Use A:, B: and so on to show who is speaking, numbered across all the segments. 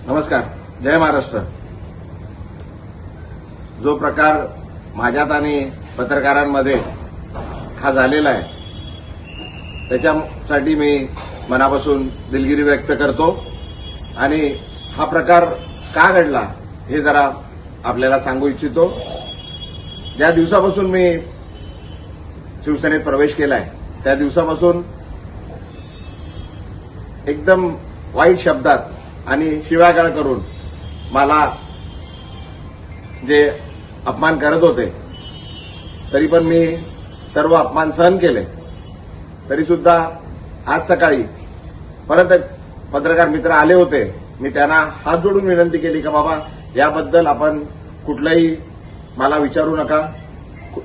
A: नमस्कार. जय महाराष्ट्र. जो प्रकार माझ्यात आणि पत्रकारांमध्ये हा झालेला आहे त्याच्यासाठी मी मनापासून दिलगिरी व्यक्त करतो आणि हा प्रकार का घडला हे जरा आपल्याला सांगू इच्छितो. ज्या दिवसापासून मी शिवसेनेत प्रवेश केलाय त्या दिवसापासून एकदम वाईट शब्दात आणि शिव्यागाळ करून मला जे अपमान करत होते तरी पण मी सर्व अपमान सहन केले. तरी सुद्धा आज सकाळी परत एक पत्रकार मित्र आले होते. मी त्यांना हात जोडून विनंती केली की बाबा याबद्दल आपण कुठलंही मला विचारू नका.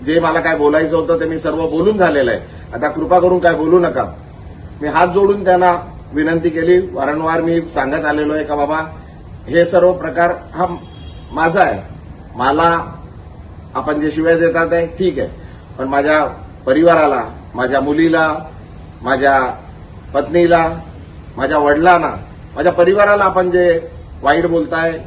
A: जे मला काय बोलायचं होतं ते मी सर्व बोलून झालेलं आहे. आता कृपा करून काय बोलू नका. मी हात जोडून त्यांना विनंती केली. वारंवार मी सांगत आलेलो आहे का बाबा हे सर्व प्रकार हा माझा आहे. मला आपण जे शिव्या देतात आहे ठीक आहे, पण माझ्या परिवाराला, माझ्या मुलीला, माझ्या पत्नीला, माझ्या वडिलांना, माझ्या परिवाराला आपण जे वाईट बोलताय,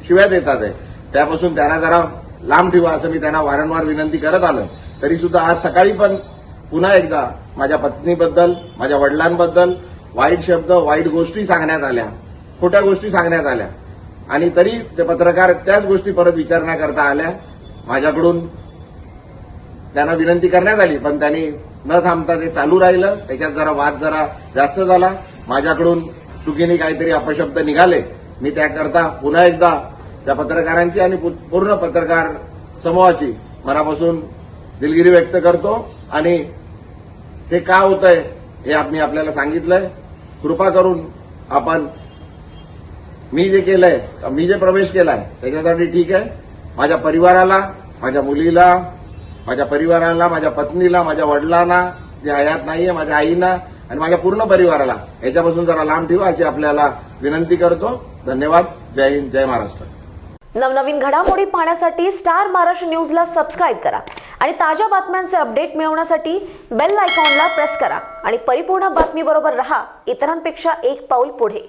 A: शिव्या देतात आहे त्यापासून त्यांना जरा लांब ठेवा असं मी त्यांना वारंवार विनंती करत आलोय. तरी सुद्धा आज सकाळी पण पुन्हा एकदा माझ्या पत्नीबद्दल, माझ्या वडिलांबद्दल वाईट शब्द, वाईट गोष्टी सांगण्यात आल्या, खोट्या गोष्टी सांगण्यात आल्या आणि तरी ते पत्रकार त्याच गोष्टी परत विचारण्याकरता आल्या. माझ्याकडून त्यांना विनंती करण्यात आली पण त्यांनी न थांबता ते चालू राहिलं. त्याच्यात जरा वाद जरा जास्त झाला. माझ्याकडून चुकीने काहीतरी अपशब्द निघाले. मी त्याकरता पुन्हा एकदा त्या पत्रकारांची आणि पूर्ण पत्रकार समूहाची मनापासून दिलगिरी व्यक्त करतो आणि हे का होतंय हे मी आपल्याला सांगितलंय. कृपा करून आपण मी जे केलंय, मी जे प्रवेश केलाय त्याच्यासाठी ठीक आहे. माझ्या परिवाराला, माझ्या मुलीला, माझ्या परिवाराला, माझ्या पत्नीला, माझ्या वडिलांना जे हयात नाहीये, माझ्या आईना आणि माझ्या पूर्ण परिवाराला याच्यापासून जरा लांब ठेवा अशी आपल्याला विनंती करतो. धन्यवाद. जय हिंद. जय महाराष्ट्र.
B: नवनवीन घडामोडी पाहण्यासाठी स्टार महाराष्ट्र न्यूजला सबस्क्राईब करा आणि ताज्या बातम्यांचे अपडेट मिळवण्यासाठी बेल आयकॉनला प्रेस करा आणि परिपूर्ण बातमीबरोबर रहा, इतरांपेक्षा एक पाऊल पुढे.